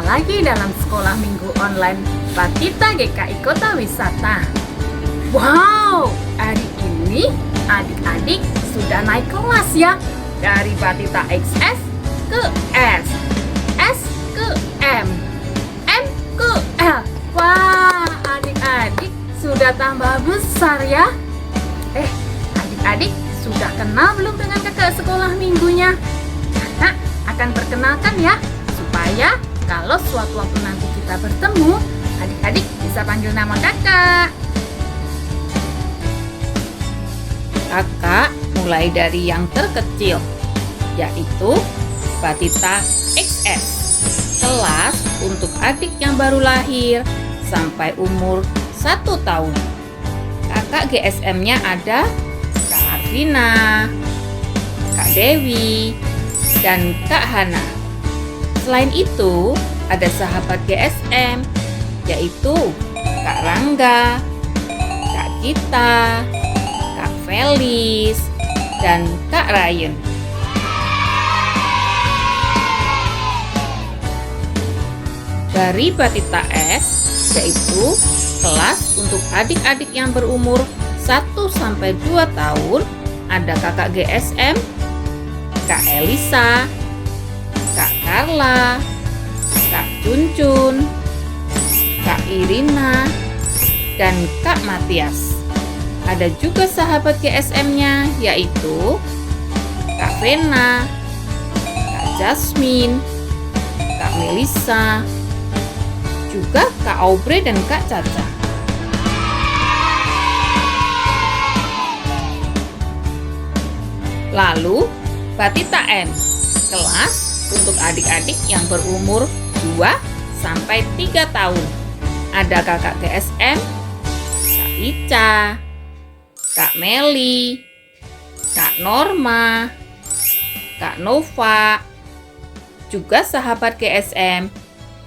lagi dalam sekolah minggu online Batita GKI Kota Wisata. Wow, hari ini adik-adik sudah naik kelas ya. Dari Batita XS ke S, S ke M ke L. Wah, adik-adik sudah tambah besar ya. Adik-adik sudah kenal belum dengan kakak sekolah minggunya? Kakak akan perkenalkan ya, supaya kalau suatu waktu nanti kita bertemu, adik-adik bisa panggil nama kakak. Kakak mulai dari yang terkecil, yaitu Batita XS, kelas untuk adik yang baru lahir sampai umur 1 tahun. Kakak GSM-nya ada Kak Arvina, Kak Dewi, dan Kak Hana. Selain itu, ada sahabat GSM, yaitu Kak Rangga, Kak Gita, Kak Felis, dan Kak Ryan. Dari Batita S, yaitu kelas untuk adik-adik yang berumur 1-2 tahun, ada kakak GSM, Kak Elisa, Kak Carla, Kak Cuncun, Kak Irina, dan Kak Matias. Ada juga sahabat GSM-nya, yaitu Kak Vena, Kak Jasmine, Kak Melissa, juga Kak Aubrey dan Kak Caca. Lalu Batita M, kelas untuk adik-adik yang berumur 2-3 tahun. Ada kakak GSM, Kak Ica, Kak Meli, Kak Norma, Kak Nova, juga sahabat GSM,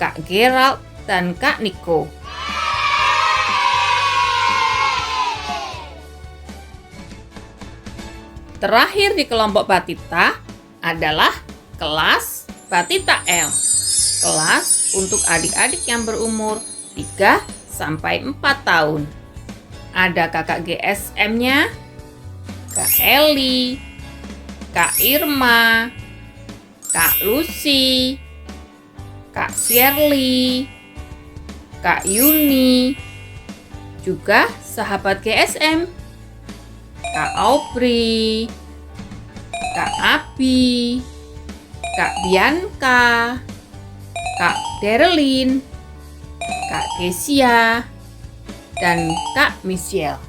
Kak Gerald dan Kak Niko. Terakhir di kelompok Batita adalah kelas Batita L, kelas untuk adik-adik yang berumur 3-4 tahun. Ada kakak GSM-nya, Kak Eli, Kak Irma, Kak Lucy, Kak Shirley, Kak Yuni, juga sahabat GSM, Kak Aubrey, Kak Abi, Kak Bianca, Kak Derlin, Kak Kesia, dan Kak Michelle.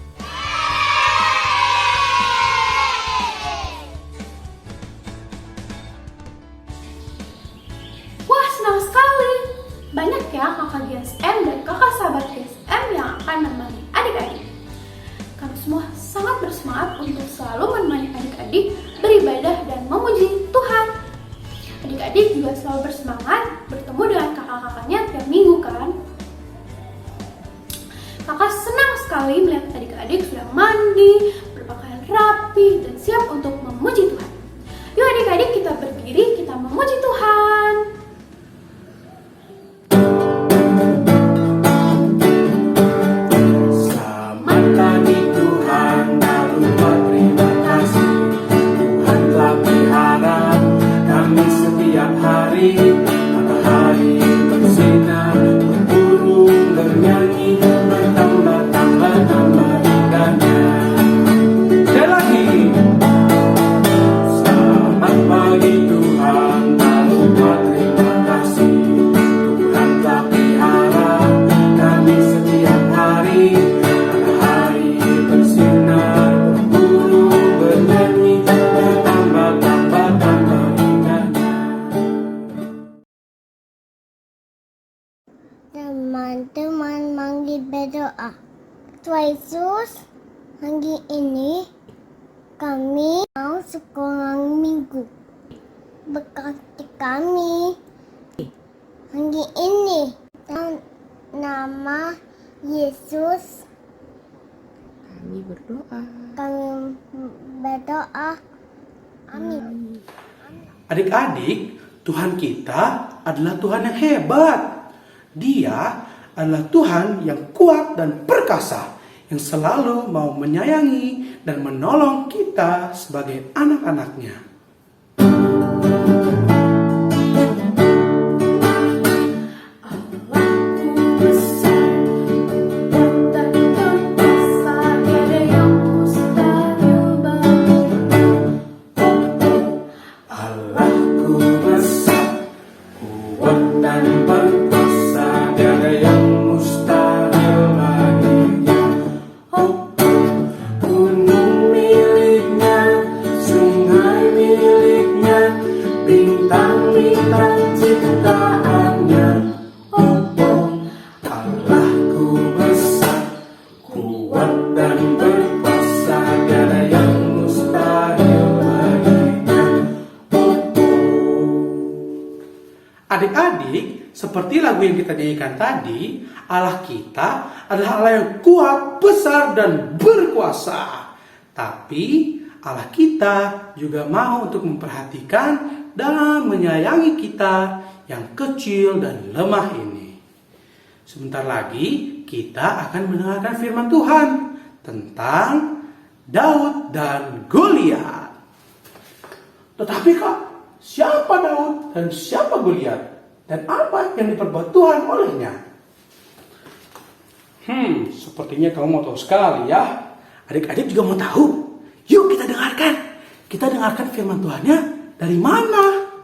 Wah, senang sekali! Banyak ya kakak GSM dan kakak sahabat GSM yang akan menemani adik-adik. Kami semua sangat bersemangat untuk selalu menemani adik-adik beribadah dan memuji Tuhan. Adik-adik juga selalu bersemangat bertemu dengan kakak-kakaknya tiap minggu kan? Kakak senang sekali melihat adik-adik sudah mandi, berpakaian rapi, dan siap untuk memuji Tuhan. Yuk adik-adik kita berdiri, kita memuji Tuhan. Matahari bersinar, burung bernyanyi, bertambah-tambah indahnya. Dan lagi, selamat pagi Tuhan, tak lupa terima kasih. Tuhan telah pelihara kami setiap hari. Matahari bersinar, burung bernyanyi, bertambah-tambah indahnya. Teman-teman mari berdoa. Tuhan Yesus, hari ini kami mau sekolah minggu. Berkati kami hari ini dalam nama Yesus. Kami berdoa. Amin. Adik-adik, Tuhan kita adalah Tuhan yang hebat. Dia adalah Tuhan yang kuat dan perkasa, yang selalu mau menyayangi dan menolong kita sebagai anak-anaknya. Adik-adik, seperti lagu yang kita nyanyikan tadi, Allah kita adalah Allah yang kuat, besar, dan berkuasa. Tapi Allah kita juga mau untuk memperhatikan dan menyayangi kita yang kecil dan lemah ini. Sebentar lagi kita akan mendengarkan firman Tuhan tentang Daud dan Goliat. Tetapi Kak, siapa Daud dan siapa Goliat? Dan apa yang diperbuat Tuhan olehnya? Sepertinya kamu mau tahu sekali ya. Adik-adik juga mau tahu. Yuk kita dengarkan. Kita dengarkan firman Tuhannya dari mana?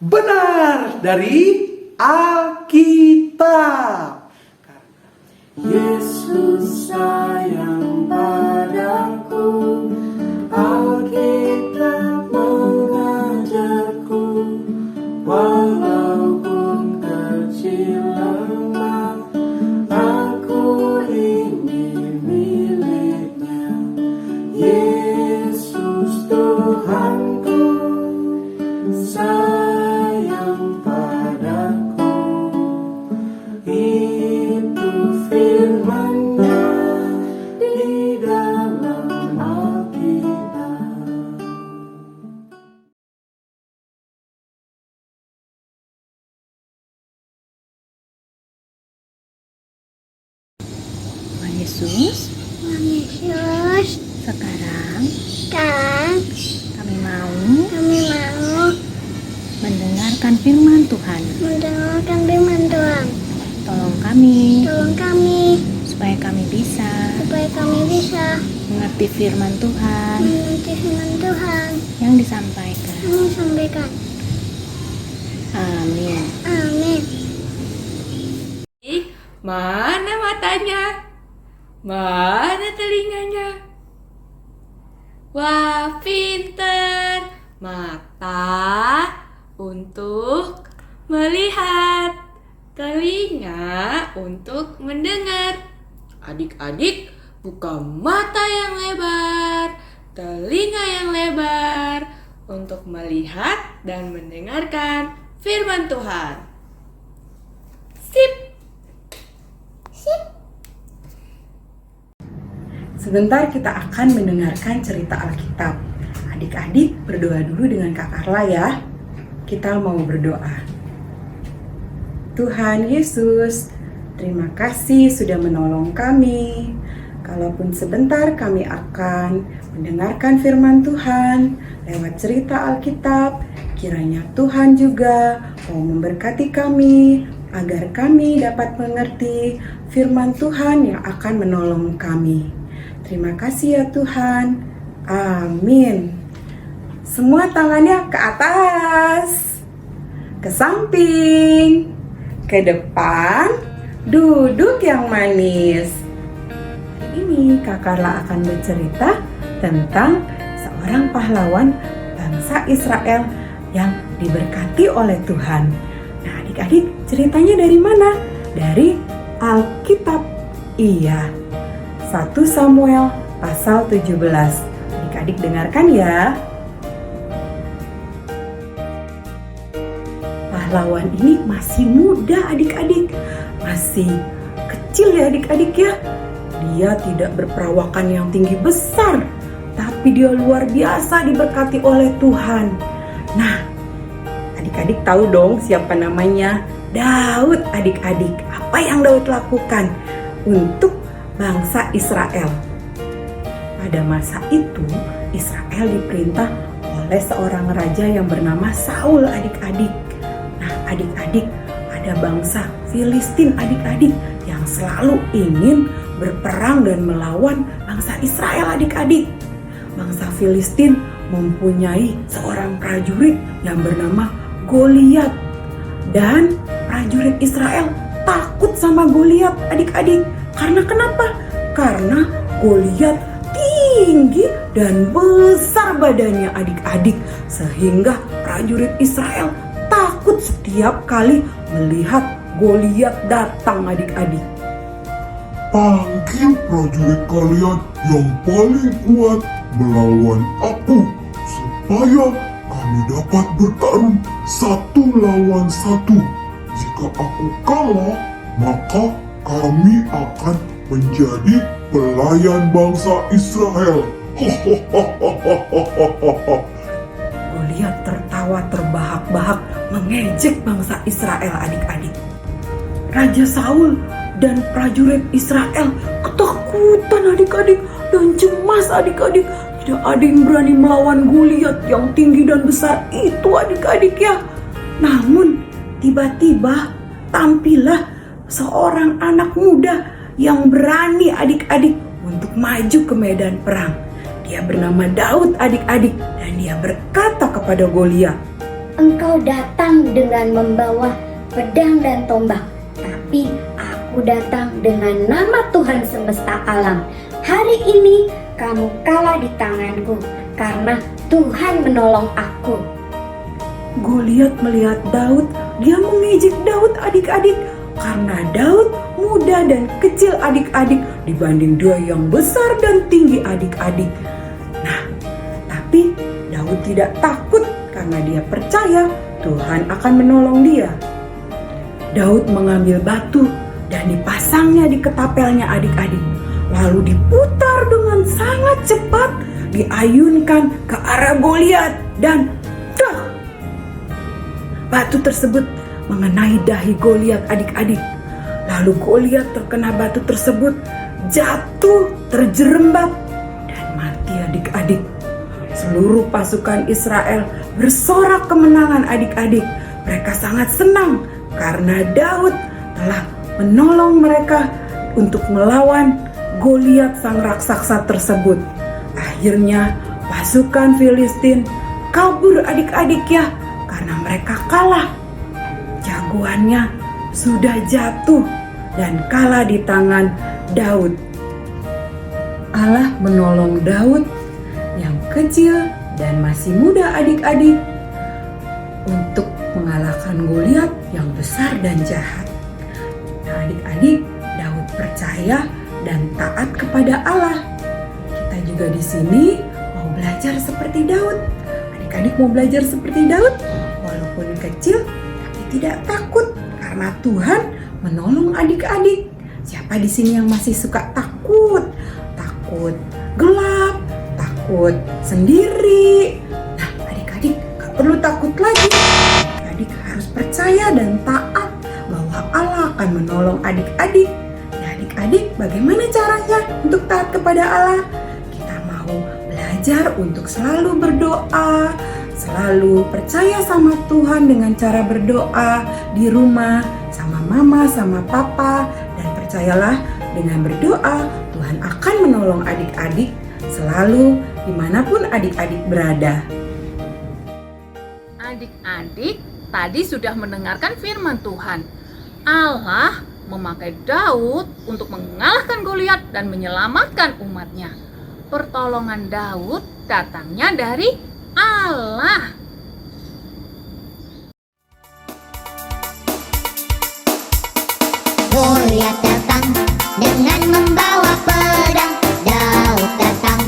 Benar, dari Alkitab. Yesus sayang padaku, Alkitab mengajarku, walaupun kecil lemah, aku ini miliknya. Yesus Tuhanku, sayang padaku. Itu firman-Nya di dalam Alkitab. Tuhan Yesus, Yesus, sekarang sekarang kami mau kami mau mendengarkan firman Tuhan. mendengarkan firman Tuhan. Tolong kami Tolong kami supaya kami bisa supaya kami bisa mengerti firman Tuhan mengerti firman Tuhan yang disampaikan. yang disampaikan. Amin. Amin. Mana matanya? Mana telinganya? Wah, pinter. Mata untuk melihat, telinga untuk mendengar. Adik-adik, buka mata yang lebar, telinga yang lebar untuk melihat dan mendengarkan firman Tuhan. Sip! Sebentar kita akan mendengarkan cerita Alkitab. Adik-adik berdoa dulu dengan Kak Carla ya. Kita mau berdoa. Tuhan Yesus, terima kasih sudah menolong kami. Kalaupun sebentar kami akan mendengarkan firman Tuhan lewat cerita Alkitab, kiranya Tuhan juga mau memberkati kami agar kami dapat mengerti firman Tuhan yang akan menolong kami. Terima kasih ya Tuhan. Amin. Semua tangannya ke atas, ke samping, ke depan, duduk yang manis. Hari ini Kak Carla akan bercerita tentang seorang pahlawan bangsa Israel yang diberkati oleh Tuhan. Nah, adik-adik, ceritanya dari mana? Dari Alkitab. Iya, 1 Samuel pasal 17. Adik-adik dengarkan ya. Pahlawan ini masih muda adik-adik. Masih kecil ya adik-adik ya. Dia tidak berperawakan yang tinggi besar, tapi dia luar biasa diberkati oleh Tuhan. Nah, Adik-adik tahu dong siapa namanya? Daud adik-adik. Apa yang Daud lakukan untuk bangsa Israel? Pada masa itu Israel diperintah oleh seorang raja yang bernama Saul adik-adik. Nah adik-adik, ada bangsa Filistin adik-adik yang selalu ingin berperang dan melawan bangsa Israel adik-adik. Bangsa Filistin mempunyai seorang prajurit yang bernama Goliat. Dan prajurit Israel takut sama Goliat adik-adik. Karena kenapa? Karena Goliat tinggi dan besar badannya adik-adik. Sehingga prajurit Israel takut setiap kali melihat Goliat datang adik-adik. Panggil prajurit kalian yang paling kuat melawan aku, supaya kami dapat bertarung 1 lawan 1. Jika aku kalah, maka kami akan menjadi pelayan bangsa Israel. Goliat tertawa terbahak-bahak mengejek bangsa Israel adik-adik. Raja Saul dan prajurit Israel ketakutan adik-adik dan cemas adik-adik. Tidak ada yang berani melawan Goliat yang tinggi dan besar itu adik-adik ya. Namun tiba-tiba tampillah seorang anak muda yang berani adik-adik untuk maju ke medan perang. Dia bernama Daud adik-adik dan dia berkata kepada Goliat, Engkau datang dengan membawa pedang dan tombak, tapi aku datang dengan nama Tuhan semesta alam. Hari ini kamu kalah di tanganku karena Tuhan menolong aku. Goliat melihat Daud, dia mengejek Daud adik-adik karena Daud muda dan kecil adik-adik dibanding dia yang besar dan tinggi adik-adik. Nah, tapi Daud tidak takut karena dia percaya Tuhan akan menolong dia. Daud mengambil batu dan dipasangnya di ketapelnya adik-adik. Lalu diputar dengan sangat cepat, diayunkan ke arah Goliat dan dah! Batu tersebut mengenai dahi Goliat adik-adik. Lalu Goliat terkena batu tersebut, jatuh, terjerembab dan mati adik-adik. Seluruh pasukan Israel bersorak kemenangan adik-adik. Mereka sangat senang karena Daud telah menolong mereka untuk melawan Goliat sang raksasa tersebut. Akhirnya pasukan Filistin kabur adik-adik ya, karena mereka kalah. Jagoannya sudah jatuh dan kalah di tangan Daud. Allah menolong Daud yang kecil dan masih muda adik-adik untuk mengalahkan Goliat yang besar dan jahat. Nah adik-adik, Daud percaya dan taat kepada Allah. Kita juga di sini mau belajar seperti Daud. Adik-adik mau belajar seperti Daud, walaupun kecil tapi tidak takut karena Tuhan menolong adik-adik. Siapa di sini yang masih suka takut? Takut gelap, takut sendiri. Nah, adik-adik gak perlu takut lagi. Adik harus percaya dan taat bahwa Allah akan menolong adik-adik. Nah, adik-adik bagaimana caranya untuk taat kepada Allah? Kita mau belajar untuk selalu berdoa, selalu percaya sama Tuhan dengan cara berdoa di rumah sama mama, sama papa, dan percayalah dengan berdoa Tuhan akan menolong adik-adik selalu dimanapun adik-adik berada. Adik-adik tadi sudah mendengarkan firman Tuhan. Allah memakai Daud untuk mengalahkan Goliat dan menyelamatkan umatnya. Pertolongan Daud datangnya dari Allah. Goliat datang dengan membawa pedang. Daud datang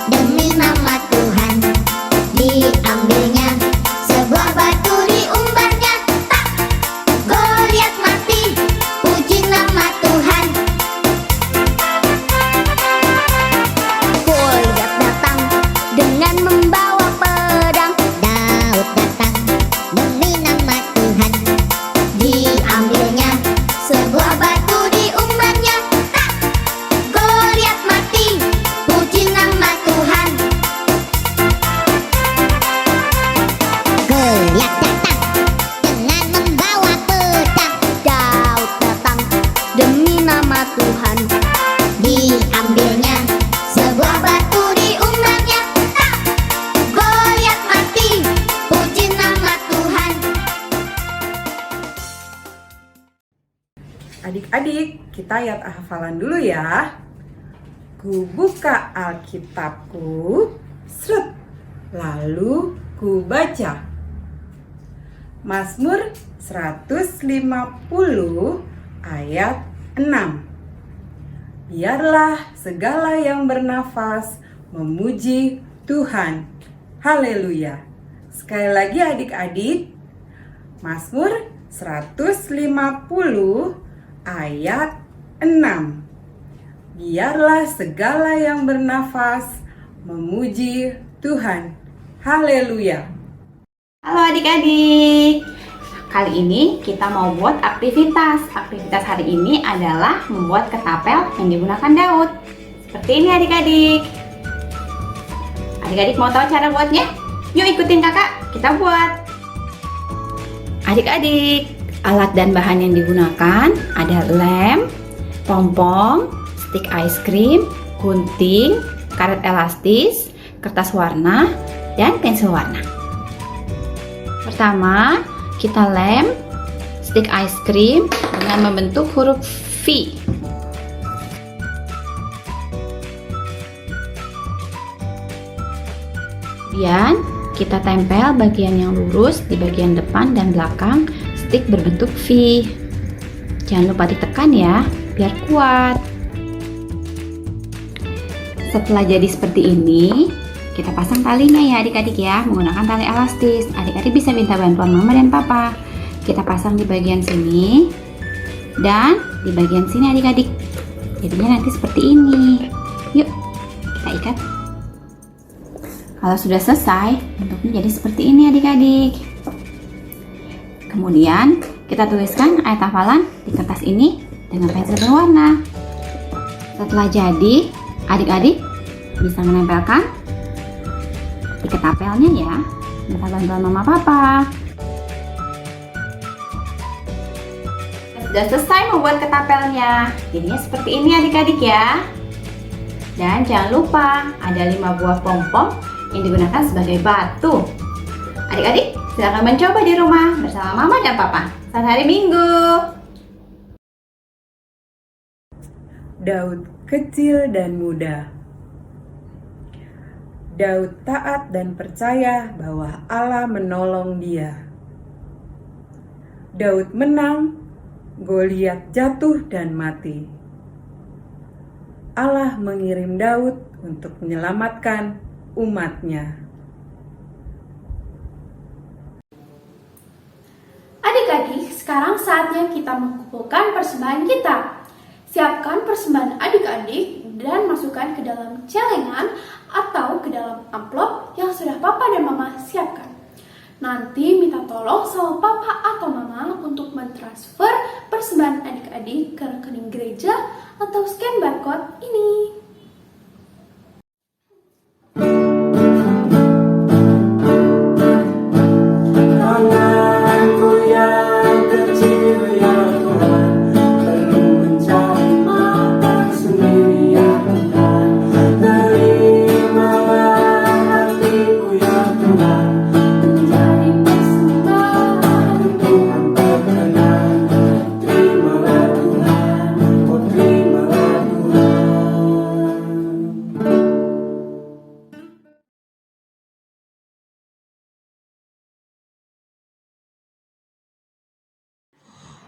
demi nama Tuhan. Diambilnya sebuah batu, diumbarnya, tak! Goliat mati, puji nama Tuhan. Goliat datang dengan membawa pedang. Adik-adik, kita ayat hafalan dulu ya. Ku buka Alkitabku, sret, lalu ku baca. Mazmur 150 ayat 6. Biarlah segala yang bernafas memuji Tuhan. Haleluya. Sekali lagi adik-adik, Mazmur 150 ayat 6. Biarlah segala yang bernafas memuji Tuhan. Haleluya. Halo adik-adik. Kali ini kita mau buat aktivitas. Aktivitas hari ini adalah membuat ketapel yang digunakan Daud. Seperti ini adik-adik. Adik-adik mau tahu cara buatnya? Yuk ikutin kakak, kita buat. Adik-adik, alat dan bahan yang digunakan ada lem, pompom, stik ice cream, gunting, karet elastis, kertas warna, dan pensil warna. Pertama, kita lem stik ice cream dengan membentuk huruf V. Kemudian, kita tempel bagian yang lurus di bagian depan dan belakang stik berbentuk V. Jangan lupa ditekan ya, biar kuat. Setelah jadi seperti ini, kita pasang talinya ya adik-adik ya, menggunakan tali elastis. Adik-adik bisa minta bantuan mama dan papa. Kita pasang di bagian sini dan di bagian sini adik-adik. Jadinya nanti seperti ini. Yuk, kita ikat. Kalau sudah selesai, bentuknya jadi seperti ini adik-adik. Kemudian kita tuliskan ayat hafalan di kertas ini dengan pensil berwarna. Setelah jadi, adik-adik bisa menempelkan di ketapelnya ya. Minta bantuan mama papa. Sudah selesai membuat ketapelnya. Jadinya seperti ini adik-adik ya. Dan jangan lupa ada 5 buah pom-pom yang digunakan sebagai batu. Adik-adik silakan mencoba di rumah bersama mama dan papa saat hari Minggu. Daud kecil dan muda. Daud taat dan percaya bahwa Allah menolong dia. Daud menang, Goliat jatuh dan mati. Allah mengirim Daud untuk menyelamatkan umatnya. Adik-adik, sekarang saatnya kita mengumpulkan persembahan kita. Siapkan persembahan adik-adik dan masukkan ke dalam celengan atau ke dalam amplop yang sudah papa dan mama siapkan. Nanti minta tolong sama papa atau mama untuk mentransfer persembahan adik-adik ke rekening gereja atau scan barcode ini. Tanganku yang kecil ya Tuhan, perlu mencari makan sendiri ya Tuhan. Terimalah hatiku ya Tuhan, menjadi persembahan Tuhan berkenan. Terimalah Tuhan, oh terimalah Tuhan.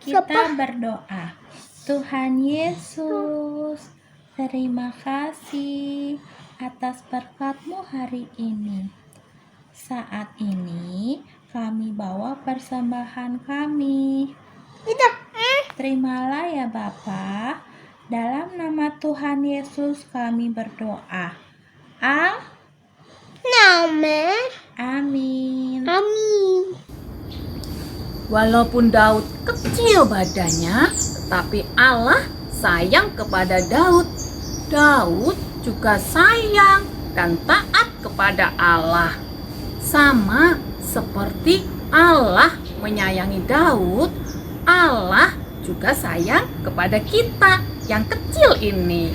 Kita berdoa. Tuhan Yesus, terima kasih atas berkat-Mu hari ini. Saat ini kami bawa persembahan kami. Terimalah ya Bapa. Dalam nama Tuhan Yesus kami berdoa. Amin. Walaupun Daud kecil badannya, tetapi Allah sayang kepada Daud. Daud juga sayang dan taat kepada Allah. Sama seperti Allah menyayangi Daud, Allah juga sayang kepada kita yang kecil ini.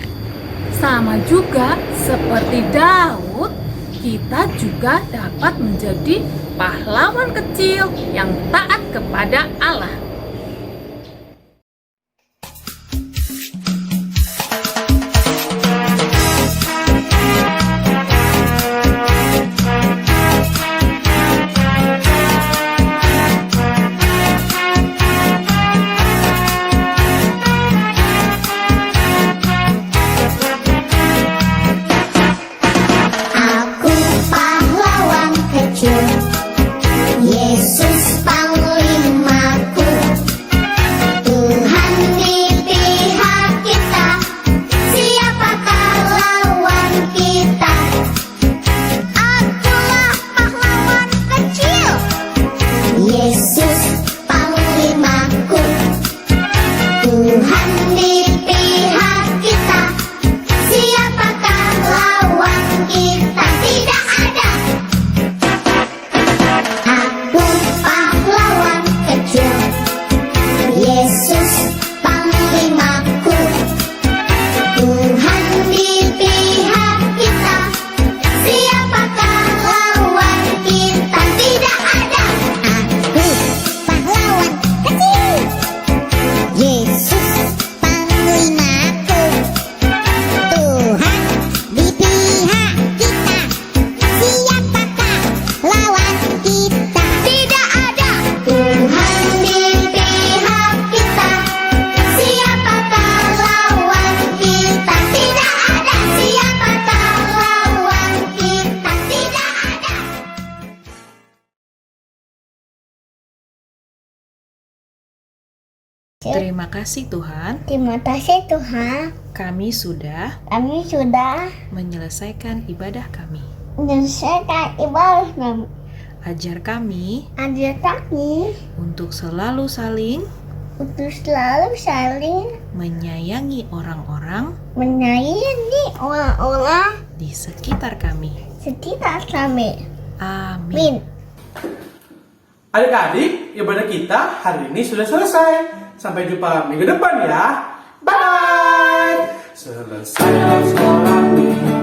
Sama juga seperti Daud, kita juga dapat menjadi pahlawan kecil yang taat kepada Allah. Terima kasih Tuhan, Terima kasih Tuhan, kami sudah kami sudah menyelesaikan ibadah kami. menyelesaikan ibadah kami. Ajar kami Ajar kami untuk selalu saling untuk selalu saling menyayangi orang-orang menyayangi orang-orang di sekitar kami. sekitar kami. Amin. Amin. Adik-adik, ibadah kita hari ini sudah selesai. Sampai jumpa minggu depan ya. Bye. Selesai sekolah minggu